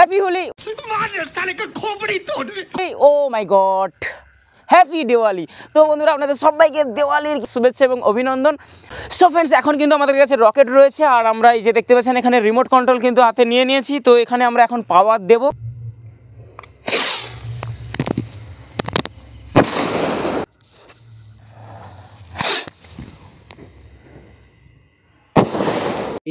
Happy Holi. ও মাই god, happy Diwali. তো বন্ধুরা আপনাদের সবাইকে দিওয়ালির শুভেচ্ছা এবং অভিনন্দন। সো ফ্রেন্ডস, এখন কিন্তু আমাদের কাছে রকেট রয়েছে আর আমরা এই যে দেখতে পাচ্ছেন এখানে রিমোট কন্ট্রোল কিন্তু হাতে নিয়ে নিয়েছি। তো এখানে আমরা এখন পাওয়ার দেব।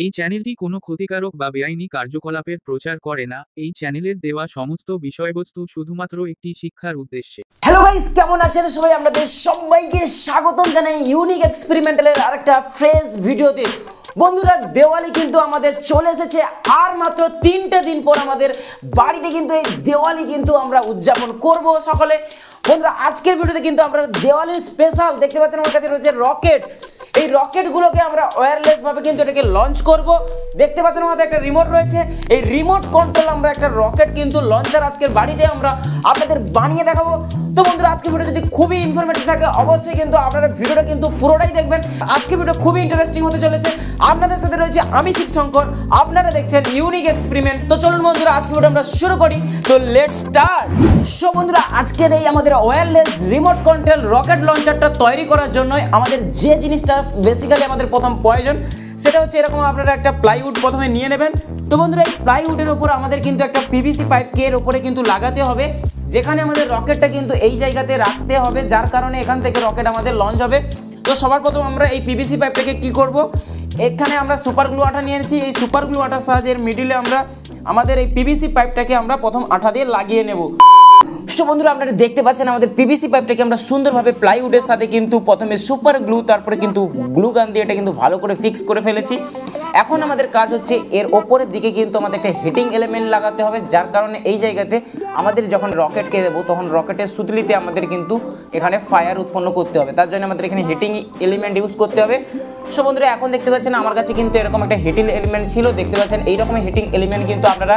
এই চ্যানেলটি কোনো ক্ষতিকারক বা বেআইনি কার্যকলাপের প্রচার করে না। এই চ্যানেলের দেওয়া সমস্ত বিষয়বস্তু শুধুমাত্র একটি শিক্ষার উদ্দেশ্যে। হ্যালো গাইস, কেমন আছেন সবাই? আপনাদের সবাইকে স্বাগতম জানাই ইউনিক এক্সপেরিমেন্টালের আরেকটা ফ্রেশ ভিডিওতে। বন্ধুরা, দিওয়ালি কিন্তু আমাদের চলে এসেছে আর মাত্র 3টে দিন পর আমাদের বাড়িতে কিন্তু এই দিওয়ালি কিন্তু আমরা উদযাপন করব সকলে। বন্ধুরা, আজকের ভিডিওতে কিন্তু আমরা দিওয়ালির স্পেশাল দেখতে পাচ্ছেন আমার কাছে রয়েছে রকেট। এই রকেটগুলোকে আমরা ওয়্যারলেস ভাবে কিন্তু এটাকে লঞ্চ করব। দেখতে পাচ্ছেন আমাদের একটা রিমোট রয়েছে, এই রিমোট কন্ট্রোল আমরা একটা রকেট কিন্তু লঞ্চার আজকের বাড়িতে আমরা আপনাদের বানিয়ে দেখাবো। তো বন্ধুরা, আজকের ভিডিও যদি খুবই ইনফরমেটিভ থাকে অবশ্যই কিন্তু আপনারা ভিডিওটা কিন্তু পুরোটাই দেখবেন। আজকের ভিডিও খুবই ইন্টারেস্টিং হতে চলেছে। আপনাদের সাথে রয়েছে আমি শিবশঙ্কর, আপনারা দেখছেন ইউনিক এক্সপেরিমেন্ট। তো চলুন বন্ধুরা, আজকের ভিডিও আমরা শুরু করি। তো লেটস স্টার্ট। সো বন্ধুরা, আজকের এই আমাদের ওয়্যারলেস রিমোট কন্ট্রোল রকেট লঞ্চারটা তৈরি করার জন্য আমাদের যে জিনিসটা বেসিক্যালি আমাদের প্রথম প্রয়োজন সেটা হচ্ছে এরকম আপনারা একটা প্লাইউড প্রথমে নিয়ে নেবেন। তো বন্ধুরা, এই প্লাইউডের উপর আমাদের কিন্তু একটা পিভিসি পাইপকে এর উপরে কিন্তু লাগাতে হবে, যেখানে আমাদের রকেটটা কিন্তু এই জায়গাতে রাখতে হবে, যার কারণে এখান থেকে রকেট আমাদের লঞ্চ হবে। তো সবার প্রথম আমরা এই পিভিসি পাইপটাকে কি করব, এখানে আমরা সুপার গ্লু আঠা নিয়েছি। এই সুপার গ্লু আঠার সাহায্যে মিডিলে আমরা আমাদের এই পিভিসি পাইপটাকে আমরা প্রথম আঠা দিয়ে লাগিয়ে নেব। সো বন্ধুরা, আপনারা দেখতে পাচ্ছেন আমাদের পিভিসি পাইপটাকে আমরা সুন্দরভাবে প্লাইউডের সাথে কিন্তু প্রথমে সুপার গ্লু, তারপরে কিন্তু গ্লু গান দিয়ে এটা কিন্তু ভালো করে ফিক্স করে ফেলেছি। এখন আমাদের কাজ হচ্ছে এর ওপরের দিকে কিন্তু আমাদের একটা হিটিং এলিমেন্ট লাগাতে হবে, যার কারণে এই জায়গাতে আমাদের যখন রকেটকে দেবো তখন রকেটের সুতলিতে আমাদের কিন্তু এখানে ফায়ার উৎপন্ন করতে হবে। তার জন্য আমাদের এখানে হিটিং এলিমেন্ট ইউজ করতে হবে। সো বন্ধুরা, এখন দেখতে পাচ্ছেন আমার কাছে কিন্তু এরকম একটা হিটিং এলিমেন্ট ছিল। দেখতে পাচ্ছেন এই রকমের হিটিং এলিমেন্ট কিন্তু আপনারা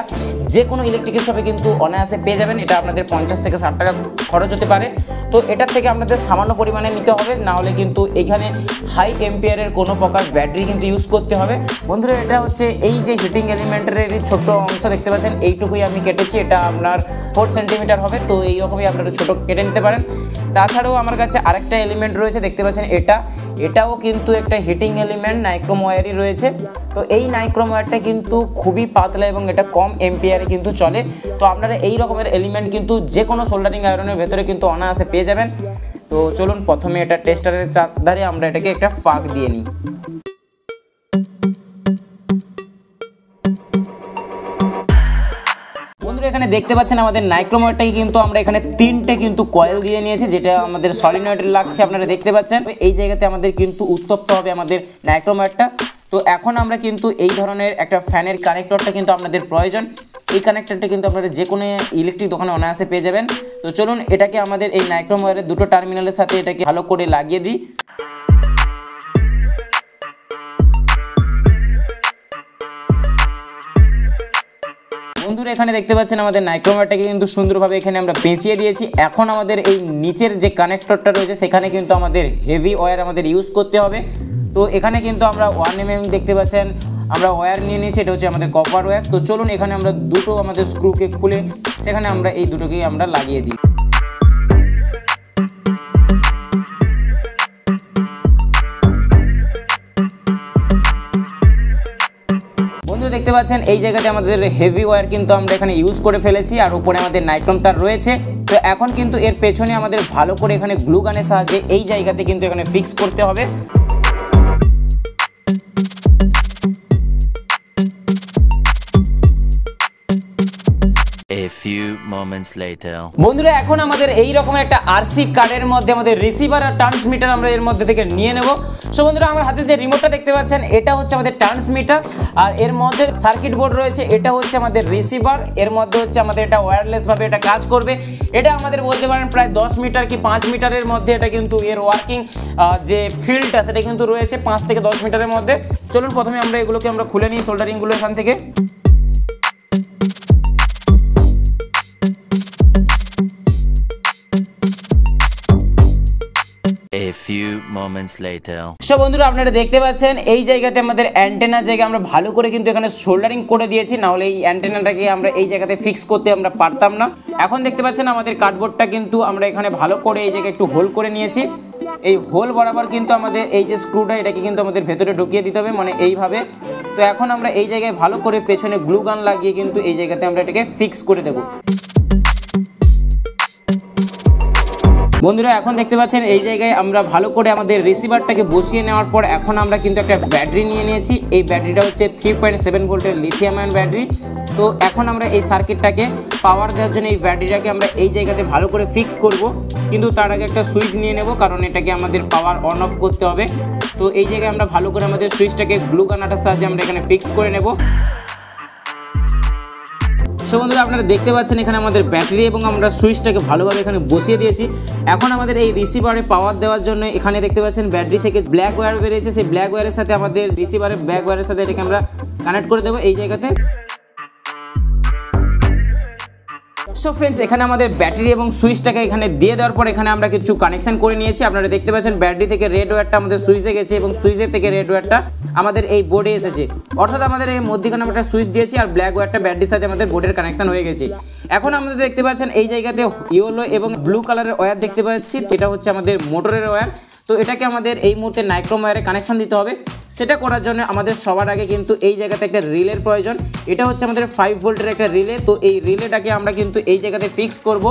যে কোনো ইলেকট্রিকের শপে কিন্তু অনায়াসে পেয়ে যাবেন। এটা আপনাদের 50 থেকে 60 টাকা খরচ হতে পারে। তো এটার থেকে আপনাদের সামান্য পরিমাণে নিতে হবে, না হলে কিন্তু এখানে হাই এম্পিয়ারের কোনো প্রকার ব্যাটারি কিন্তু ইউজ করতে হবে। বন্ধুরা, এটা হচ্ছে এই যে হিটিং এলিমেন্টের ছোট্ট অংশ দেখতে পাচ্ছেন, এইটুকুই আমি কেটেছি। এটা আপনার 4 সেন্টিমিটার হবে। তো এইরকমই আপনারা ছোটো কেটে নিতে পারেন। তাছাড়াও আমার কাছে আরেকটা এলিমেন্ট রয়েছে, দেখতে পাচ্ছেন এটাও কিন্তু একটা হিটিং এলিমেন্ট, নাইক্রোম ওয়্যারই রয়েছে। তো এই নাইক্রোম ওয়্যারটা কিন্তু খুবই পাতলা এবং এটা কম এম্পিয়ারে কিন্তু চলে। তো আপনারা এই রকমের এলিমেন্ট কিন্তু যে কোনো সোল্ডারিং আয়রনের ভেতরে কিন্তু অনায়াসে পেয়ে যাবেন। তো চলুন প্রথমে এটা টেস্টারের চারধারে আমরা এটাকে একটা ফাঁক দিয়ে নিই। বন্ধুরা, এখানে দেখতে পাচ্ছেন আমাদের নাইক্রোম ওয়্যারটাকে কিন্তু আমরা এখানে 3টে কিন্তু কয়েল দিয়ে নিয়েছি, যেটা আমাদের সলিনয়েডের লাগছে। আপনারা দেখতে পাচ্ছেন এই জায়গাতে আমাদের কিন্তু উত্তপ্ত হবে আমাদের নাইক্রোম ওয়্যারটা। তো এখন আমরা কিন্তু এই ধরনের একটা ফ্যানের কানেক্টরটা কিন্তু আপনাদের প্রয়োজন। এই কানেক্টরটা কিন্তু আপনারা যে কোনো ইলেকট্রিক দোকানে অনায়াসে পেয়ে যাবেন। তো চলুন এটাকে আমাদের এই নাইক্রোম ওয়্যারের দুটো টার্মিনালের সাথে এটাকে ভালো করে লাগিয়ে দিই। বন্ধুরা, এখানে দেখতে পাচ্ছেন আমাদের নাইক্রোম ওয়্যারটাকে কিন্তু সুন্দরভাবে এখানে আমরা পেঁচিয়ে দিয়েছি। এখন আমাদের এই নিচের যে কানেক্টরটা রয়েছে সেখানে কিন্তু আমাদের হেভি ওয়্যার আমাদের ইউজ করতে হবে। তো এখানে কিন্তু আমরা 1 mm দেখতে পাচ্ছেন আমরা ওয়্যার নিয়ে নিয়েছি, এটা হচ্ছে আমাদের কপার ওয়্যার। তো চলুন এখানে আমরা দুটো আমাদের স্ক্রুকে খুলে সেখানে আমরা এই দুটোকেই আমরা লাগিয়ে দিই। দেখতে পাচ্ছেন এই জায়গাতে আমাদের হেভি ওয়্যার কিন্তু আমরা এখানে ইউজ করে ফেলেছি, আর উপরে আমাদের নাইক্রোম তার রয়েছে। তো এখন কিন্তু এর পেছনে আমাদের ভালো করে এখানে গ্লু গানের সাহায্যে এই জায়গাতে কিন্তু এখানে ফিক্স করতে হবে। A few moments later. বন্ধুরা, এখন আমাদের এই রকম একটা আরসি কার্ডের মধ্যে আমাদের রিসিভার আর ট্রান্সমিটার আমরা এর মধ্যে থেকে নিয়ে নেব। সো বন্ধুরা, আমার হাতে যে রিমোটটা দেখতে পাচ্ছেন এটা হচ্ছে আমাদের ট্রান্সমিটার, আর এর মধ্যে সার্কিট বোর্ড রয়েছে, এটা হচ্ছে আমাদের রিসিভার। এর মধ্যে হচ্ছে আমাদের এটা ওয়্যারলেস ভাবে এটা কাজ করবে। এটা আমাদের বলতে পারেন প্রায় 10 মিটার কি 5 মিটারের মধ্যে এটা কিন্তু এর ওয়ার্কিং যে ফিল্ডটা সেটা কিন্তু রয়েছে 5 থেকে 10 মিটারের মধ্যে। চলুন প্রথমে আমরা এগুলোকে আমরা খুলে নিই সোল্ডারিংগুলো এখান থেকে। A few moments later. So বন্ধুরা আপনারা দেখতে পাচ্ছেন এই জায়গাতে আমাদের অ্যান্টেনা জায়গা আমরা ভালো করে কিন্তু এখানে সোল্ডারিং করে দিয়েছি, না হলে এই অ্যান্টেনাটাকে আমরা এই জায়গাতে ফিক্স করতে আমরা পারতাম না। এখন দেখতে পাচ্ছেন আমাদের কার্ডবোর্ডটা কিন্তু আমরা এখানে ভালো করে এই জায়গায় একটু হোল করে নিয়েছি। এই হোল বরাবর কিন্তু আমাদের এই যে স্ক্রুটা এটাকে কিন্তু আমাদের ভেতরে ঢুকিয়ে দিতে হবে, মানে এইভাবে। তো এখন আমরা এই জায়গায় ভালো করে পেছনে গ্লু গান লাগিয়ে কিন্তু এই জায়গাতে আমরা এটাকে ফিক্স করে দেবো। বন্ধুরা এখন দেখতে পাচ্ছেন এই জায়গায় আমরা ভালো করে আমাদের রিসিভারটাকে বসিয়ে নেওয়ার পর এখন আমরা কিন্তু একটা ব্যাটারি নিয়ে নিয়েছি। এই ব্যাটারিটা হচ্ছে 3.7 ভোল্টের লিথিয়াম আয়ন ব্যাটারি। তো এখন আমরা এই সার্কিটটাকে পাওয়ার দেওয়ার জন্য এই ব্যাটারিটাকে আমরা এই জায়গাতে ভালো করে ফিক্স করব, কিন্তু তার আগে একটা সুইচ নিয়ে নেব, কারণ এটাকে আমাদের পাওয়ার অন অফ করতে হবে। তো এই জায়গায় আমরা ভালো করে আমাদের সুইচটাকে গ্লু গানাটার সাহায্যে আমরা এখানে ফিক্স করে নেব। সো বন্ধুরা আপনারা দেখতে পাচ্ছেন এখানে আমাদের ব্যাটারি এবং আমরা সুইচটাকে ভালোভাবে এখানে বসিয়ে দিয়েছি। এখন আমাদের এই রিসিভারে পাওয়ার দেওয়ার জন্য এখানে দেখতে পাচ্ছেন ব্যাটারি থেকে ব্ল্যাক ওয়্যার বেরিয়েছে, সেই ব্ল্যাক ওয়্যারের সাথে আমাদের রিসিভারের ব্ল্যাক ওয়্যারের সাথে এটাকে আমরা কানেক্ট করে দেবো এই জায়গাতে। সো ফ্রেন্ডস এখানে আমাদের ব্যাটারি এবং সুইচটাকে এখানে দিয়ে দেওয়ার পর এখানে আমরা কিছু কানেকশন করে নিয়েছি। আপনারা দেখতে পাচ্ছেন ব্যাটারি থেকে রেড ওয়্যারটা আমাদের সুইচে গেছে এবং সুইচের থেকে রেড ওয়্যারটা আমাদের এই বোর্ডে এসেছে, অর্থাৎ আমাদের এই মধ্যখানে আমরা একটা সুইচ দিয়েছি আর ব্ল্যাক ওয়্যারটা ব্যাটারির সাথে আমাদের বোর্ডের কানেকশন হয়ে গেছে। এখন আমাদের দেখতে পাচ্ছেন এই জায়গাতে ইয়েলো এবং ব্লু কালারের ওয়্যার দেখতে পাচ্ছি, এটা হচ্ছে আমাদের মোটরের ওয়্যার। তো এটাকে আমাদের এই মুহূর্তে নাইক্রোম ওয়্যারে কানেকশন দিতে হবে। সেটা করার জন্য আমাদের সবার আগে কিন্তু এই জায়গাতে একটা রিলের প্রয়োজন। এটা হচ্ছে আমাদের 5 ভোল্টের একটা রিলে। তো এই রিলেটাকে আমরা কিন্তু এই জায়গাতে ফিক্স করব।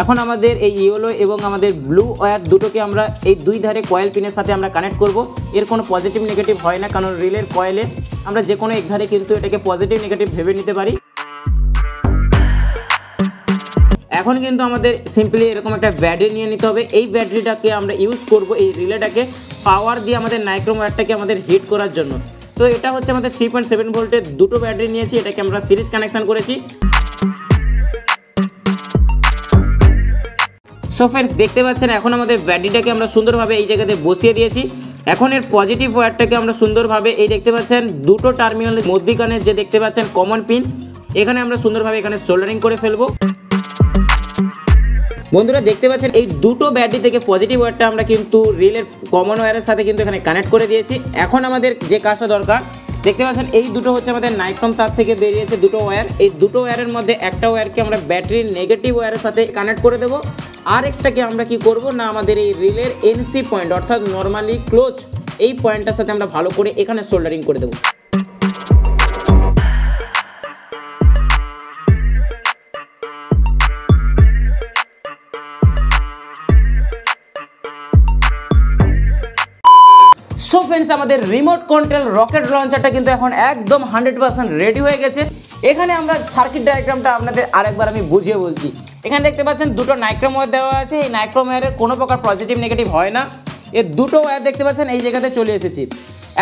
এখন আমাদের এই ইয়েলো এবং আমাদের ব্লু ওয়্যার দুটোকে আমরা এই দুই ধারে কয়েল পিনের সাথে আমরা কানেক্ট করব। এর কোনো পজিটিভ নেগেটিভ হয় না, কারণ রিলের কয়েলে আমরা যে কোনো এক ধারে কিন্তু এটাকে পজিটিভ নেগেটিভ ভেবে নিতে পারি। এখন কিন্তু আমাদের সিম্পলি এরকম একটা ব্যাটারি নিয়ে নিতে হবে। এই ব্যাটারিটাকে আমরা ইউজ করব এই রিলেটাকে পাওয়ার দিয়ে আমাদের নাইক্রোম ওয়্যারটাকে আমাদের হিট করার জন্য। তো এটা হচ্ছে আমাদের 3.7 ভোল্টের দুটো ব্যাটারি নিয়েছি, এটাকে আমরা সিরিজ কানেকশন করেছি। সো ফ্রেন্ডস দেখতে পাচ্ছেন এখন আমাদের ব্যাটারিটাকে আমরা সুন্দরভাবে এই জায়গাতে বসিয়ে দিয়েছি। এখন এর পজিটিভ ওয়্যারটাকে আমরা সুন্দরভাবে এই দেখতে পাচ্ছেন দুটো টার্মিনালের মধ্যখানে যে দেখতে পাচ্ছেন কমন পিন, এখানে আমরা সুন্দরভাবে এখানে সোল্ডারিং করে ফেলবো। বন্ধুরা দেখতে পাচ্ছেন এই দুটো ব্যাটারি থেকে পজিটিভ ওয়্যারটা আমরা কিন্তু রিলের কমন ওয়্যারের সাথে কিন্তু এখানে কানেক্ট করে দিয়েছি। এখন আমাদের যে কাজটা দরকার দেখতে পাচ্ছেন এই দুটো হচ্ছে আমাদের নাইক্রোম তার থেকে বেরিয়েছে দুটো ওয়্যার। এই দুটো ওয়্যারের মধ্যে একটা ওয়্যারকে আমরা ব্যাটারির নেগেটিভ ওয়্যারের সাথে কানেক্ট করে দেবো, আর একটাকে আমরা কি করব না আমাদের এই রিলের এনসি পয়েন্ট অর্থাৎ নর্মালি ক্লোজ এই পয়েন্টটার সাথে আমরা ভালো করে এখানে সোল্ডারিং করে দেবো। সো ফ্রেন্ডস আমাদের রিমোট কন্ট্রোল রকেট লঞ্চারটা কিন্তু এখন একদম 100% রেডি হয়ে গেছে। এখানে আমরা সার্কিট ডায়াগ্রামটা আপনাদের আরেকবার আমি বুঝিয়ে বলছি। এখানে দেখতে পাচ্ছেন দুটো নাইক্রোম ওয়্যার দেওয়া আছে। এই নাইক্রোম ওয়্যারের কোনো প্রকার পজিটিভ নেগেটিভ হয় না। এই দুটো ওয়্যার দেখতে পাচ্ছেন এই জায়গাতে চলে এসেছি।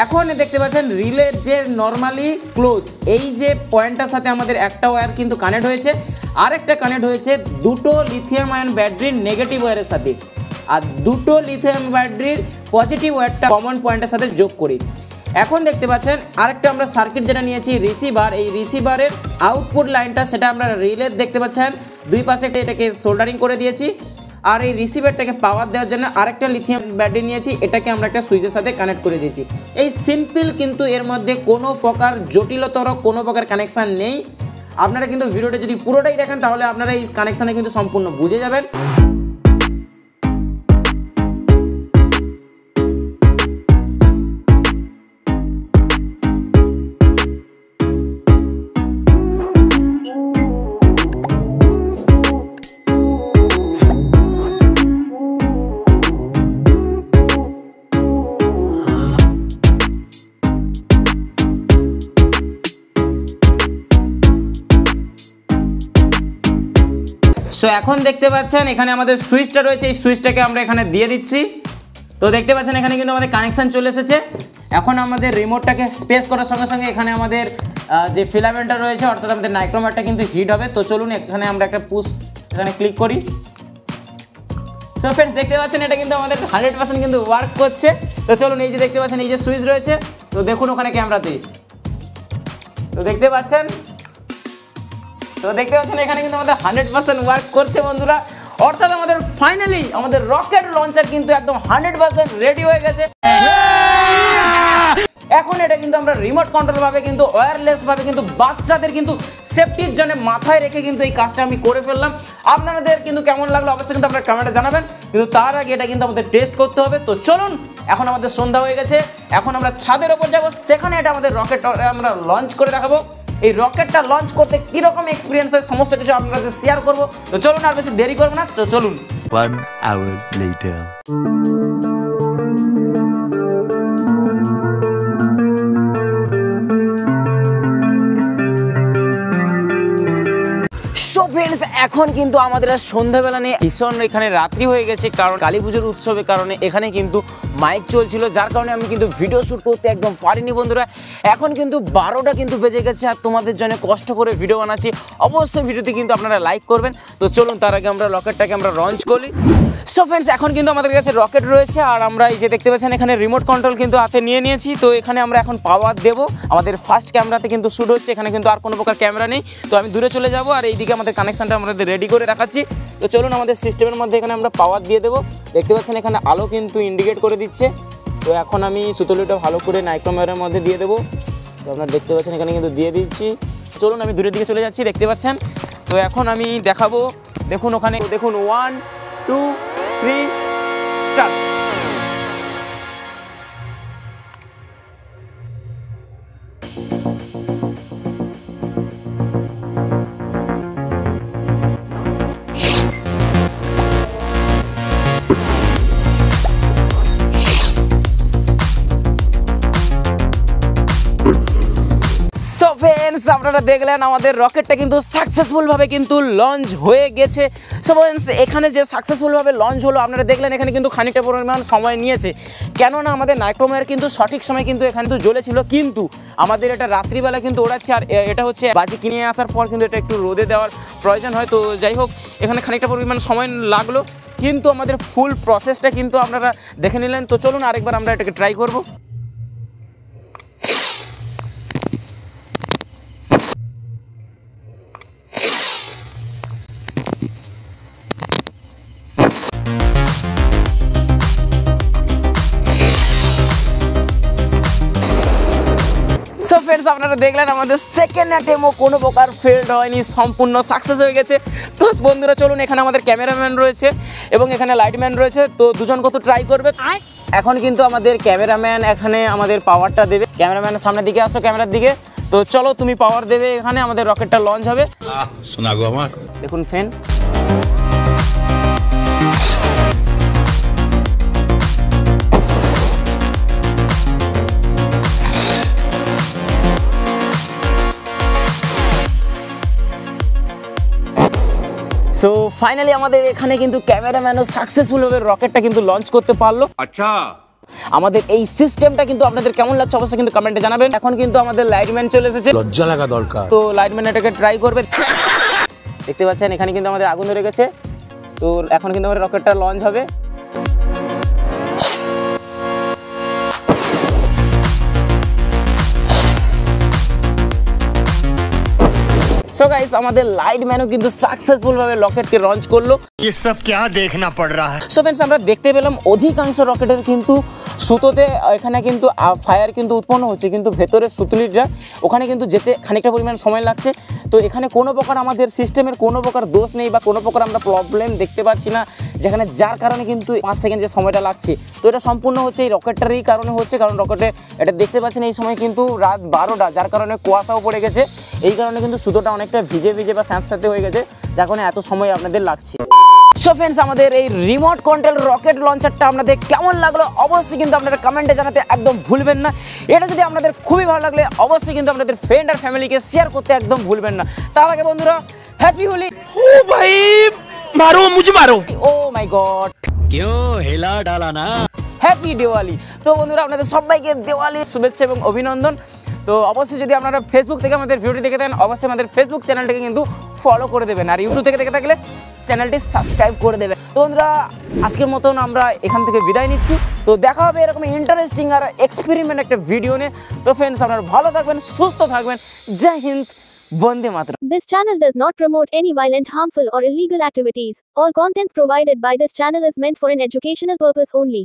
এখন দেখতে পাচ্ছেন রিলের যে নর্মালি ক্লোজ এই যে পয়েন্টটার সাথে আমাদের একটা ওয়্যার কিন্তু কানেক্ট হয়েছে, আরেকটা কানেক্ট হয়েছে দুটো লিথিয়াম আয়ন ব্যাটারির নেগেটিভ ওয়্যারের সাথে, আর দুটো লিথিয়াম ব্যাটারির পজিটিভ ওয়্যারটা কমন পয়েন্টের সাথে যোগ করি। এখন দেখতে পাচ্ছেন আরেকটা আমরা সার্কিট যেটা নিয়েছি রিসিভার, এই রিসিভারের আউটপুট লাইনটা সেটা আমরা রিলের দেখতে পাচ্ছেন দুই পাশে এটাকে সোল্ডারিং করে দিয়েছি। আর এই রিসিভারটাকে পাওয়ার দেওয়ার জন্য আরেকটা লিথিয়াম ব্যাটারি নিয়েছি, এটাকে আমরা একটা সুইচের সাথে কানেক্ট করে দিয়েছি। এই সিম্পল, কিন্তু এর মধ্যে কোনো প্রকার জটিলতর কোনো প্রকার কানেকশান নেই। আপনারা কিন্তু ভিডিওটা যদি পুরোটাই দেখেন তাহলে আপনারা এই কানেকশানে কিন্তু সম্পূর্ণ বুঝে যাবেন। সো এখন দেখতে পাচ্ছেন এখানে আমাদের সুইচটা রয়েছে, এই সুইচটাকে আমরা এখানে দিয়ে দিচ্ছি। তো দেখতে পাচ্ছেন এখানে কিন্তু আমাদের কানেকশান চলে এসেছে। এখন আমাদের রিমোটটাকে স্পেস করার সঙ্গে সঙ্গে এখানে আমাদের যে ফিলামেন্টটা রয়েছে অর্থাৎ আমাদের নাইক্রোমারটা কিন্তু হিট হবে। তো চলুন এখানে আমরা একটা পুশ এখানে ক্লিক করি। সো ফ্রেন্ডস দেখতে পাচ্ছেন এটা কিন্তু আমাদের 100% কিন্তু ওয়ার্ক করছে। তো চলুন এই যে দেখতে পাচ্ছেন এই যে সুইচ রয়েছে, তো দেখুন ওখানে ক্যামেরাতে, তো দেখতে পাচ্ছেন এখানে কিন্তু আমাদের 100% ওয়ার্ক করছে বন্ধুরা। অর্থাৎ আমাদের ফাইনালি আমাদের রকেট লঞ্চার কিন্তু একদম 100% রেডি হয়ে গেছে। এখন এটা কিন্তু আমরা রিমোট কন্ট্রোল ভাবে কিন্তু ওয়্যারলেস ভাবে কিন্তু বাচ্চাদের কিন্তু সেফটির জন্য মাথায় রেখে কিন্তু এই কাজটা আমি করে ফেললাম। আপনাদের কিন্তু কেমন লাগলো অবশ্যই কিন্তু আপনারা কমেন্টে জানাবেন, কিন্তু তার আগে এটা কিন্তু আমাদের টেস্ট করতে হবে। তো চলুন, এখন আমাদের সন্ধ্যা হয়ে গেছে, এখন আমরা ছাদের ওপর যাব, সেখানে এটা আমাদের রকেট আমরা লঞ্চ করে দেখাবো। এই রকেটটা লঞ্চ করতে কিরকম এক্সপিরিয়েন্স হয় সমস্ত কিছু আপনাদের শেয়ার করবো। তো চলুন, আর বেশি দেরি করবো না, তো চলুন। 1 hour later. সো ফ্রেন্ডস, এখন কিন্তু আমাদের আর সন্ধ্যাবেলা নেই, ভীষণ এখানে রাত্রি হয়ে গেছে, কারণ কালী পুজোর উৎসবের কারণে এখানে কিন্তু মাইক চলছিল, যার কারণে আমি কিন্তু ভিডিও শ্যুট করতে একদম পারিনি বন্ধুরা। এখন কিন্তু 12টা কিন্তু বেজে গেছে, আর তোমাদের জন্য কষ্ট করে ভিডিও বানাচ্ছি, অবশ্যই ভিডিওতে কিন্তু আপনারা লাইক করবেন। তো চলুন, তার আগে আমরা রকেটটাকে আমরা লঞ্চ করি। সো ফ্রেন্ডস, এখন কিন্তু আমাদের কাছে রকেট রয়েছে, আর আমরা এই যে দেখতে পাচ্ছেন এখানে রিমোট কন্ট্রোল কিন্তু হাতে নিয়ে নিয়েছি। তো এখানে আমরা এখন পাওয়ার দেবো, আমাদের ফার্স্ট ক্যামেরাতে কিন্তু শ্যুট হচ্ছে, এখানে কিন্তু আর কোনো প্রকার ক্যামেরা নেই। তো আমি দূরে চলে যাব, আর এইদিকে আমাদের কানেকশানটা আমাদের রেডি করে দেখাচ্ছি। তো চলুন, আমাদের সিস্টেমের মধ্যে এখানে আমরা পাওয়ার দিয়ে দেবো। দেখতে পাচ্ছেন এখানে আলো কিন্তু ইন্ডিকেট করে দিচ্ছে। তো এখন আমি সুতলিটা ভালো করে নাইক্রোমিররের মধ্যে দিয়ে দেবো। তো আপনারা দেখতে পাচ্ছেন এখানে কিন্তু দিয়ে দিচ্ছি। চলুন, আমি দূরের দিকে চলে যাচ্ছি, দেখতে পাচ্ছেন। তো এখন আমি দেখাবো, দেখুন ওখানে দেখুন 1 2 3 স্টার্ট। সো ফ্রেন্ডস, আপনারা দেখলেন আমাদের রকেটটা কিন্তু সাকসেসফুলভাবে কিন্তু লঞ্চ হয়ে গেছে। সো ফ্রেন্ডস, এখানে যে সাকসেসফুলভাবে লঞ্চ হলো আপনারা দেখলেন, এখানে কিন্তু খানিকটা পরিমাণ সময় নিয়েছে, কেননা আমাদের নাইক্রোমিরর কিন্তু সঠিক সময় কিন্তু এখানে তো জ্বলেছিল, কিন্তু আমাদের এটা রাত্রিবেলা কিন্তু ওড়াচ্ছে, আর এটা হচ্ছে বাজি কিনে আসার পর কিন্তু এটা একটু রোদে দেওয়ার প্রয়োজন হয়। তো যাই হোক, এখানে খানিকটা পরিমাণ সময় লাগলো, কিন্তু আমাদের ফুল প্রসেসটা কিন্তু আপনারা দেখে নিলেন। তো চলুন, আরেকবার আমরা এটাকে ট্রাই করবো। সো ফ্রেন্ডস, আপনারা দেখলেন আমাদের সেকেন্ড অ্যাটেম্পও কোনো প্রকার ফেল্ড হয়নি, সম্পূর্ণ সাকসেস হয়ে গেছে। তো বন্ধুরা চলুন, এখানে আমাদের ক্যামেরাম্যান রয়েছে এবং এখানে লাইটম্যান রয়েছে, তো দুজন কত ট্রাই করবে। এখন কিন্তু আমাদের ক্যামেরাম্যান এখানে আমাদের পাওয়ারটা দেবে। ক্যামেরাম্যানের সামনের দিকে আসো, ক্যামেরার দিকে। তো চলো, তুমি পাওয়ার দেবে, এখানে আমাদের রকেটটা লঞ্চ হবে। শোনা গো আমার, দেখুন ফ্রেন্ডস, সো ফাইনালি আমাদের এখানে কিন্তু ক্যামেরাম্যানও সাকসেসফুলভাবে রকেটটা কিন্তু লঞ্চ করতে পারলো। আচ্ছা, আমাদের এই সিস্টেমটা কিন্তু আপনাদের কেমন লাগছে অবশ্যই কিন্তু কমেন্টে জানাবেন। এখন কিন্তু আমাদের লাইটম্যান চলে এসেছে, লজ্জা লাগা দরকার। তো লাইটম্যান এটাকে ট্রাই করবে। দেখতে পাচ্ছেন এখানে কিন্তু আমাদের আগুন ধরে গেছে। তো এখন কিন্তু আমাদের রকেটটা লঞ্চ হবে। সো গাইস, আমাদের লাইটম্যানও কিন্তু সাকসেসফুলভাবে রকেটকে লঞ্চ করলো। ये सब क्या देखना पड़ रहा है? সো ফ্রেন্ডস, আমরা দেখতে পেলাম অধিকাংশ রকেটের কিন্তু সুতোতে এখানে কিন্তু ফায়ার কিন্তু উৎপন্ন হচ্ছে, কিন্তু ভেতরের সুতলিটা ওখানে কিন্তু যেতে খানিকটা পরিমাণ সময় লাগছে। তো এখানে কোনো প্রকার আমাদের সিস্টেমের কোনো প্রকার দোষ নেই বা কোনো প্রকার আমরা প্রবলেম দেখতে পাচ্ছি না, যেখানে যার কারণে কিন্তু 5 সেকেন্ড যে সময়টা লাগছে, তো এটা সম্পূর্ণ হচ্ছে এই রকেটটারই কারণে হচ্ছে। কারণ রকেটে এটা দেখতে পাচ্ছেন এই সময় কিন্তু রাত 12টা, যার কারণে কুয়াশাও পড়ে গেছে, এই কারণে কিন্তু সুতোটা অনেকটা ভিজে ভিজে বা স্যাঁতস্যাঁতে হয়ে গেছে, যার কারণে এত সময় আপনাদের লাগছে। সো ফ্রেন্ডস, আমাদের এই রিমোট কন্ট্রোল রকেট লঞ্চারটা আপনাদের কেমন লাগলো অবশ্যই কিন্তু আপনারা কমেন্টে জানাতে একদম ভুলবেন না। এটা যদি আপনাদের খুবই ভালো লাগলে অবশ্যই কিন্তু আপনাদের ফ্রেন্ড আর ফ্যামিলিকে শেয়ার করতে একদম ভুলবেন না। তার আগে বন্ধুরা, হ্যাপি হোলি। ओ भाई मारो, मुझे मारो। ও মাই গড, क्यों हिला डाला ना? হ্যাপি দিওয়ালি। তো বন্ধুরা, আপনাদের সবাইকে দিওয়ালির শুভেচ্ছা এবং অভিনন্দন। তো অবশ্যই যদি আপনারা ফেসবুক থেকে আমাদের ভিডিওটি দেখে থাকেন, অবশ্যই আমাদের ফেসবুক চ্যানেলটাকে কিন্তু ফলো করে দেবেন, আর ইউটিউব থেকে দেখে থাকলে চ্যানেলটি সাবস্ক্রাইব করে দেবেন। তো বন্ধুরা, আজকের মতন আমরা এখান থেকে বিদায় নিচ্ছি। তো দেখা হবে এরকম ইন্টারেস্টিং আর এক্সপেরিমেন্ট একটা ভিডিও নিয়ে। তো ফ্রেন্ডস, আপনারা ভালো থাকবেন, সুস্থ থাকবেন। জয় হিন্দ, বন্দে মাতরম। This channel does not promote any violent, harmful, or illegal activities. All content provided by this channel is meant for an educational purpose only.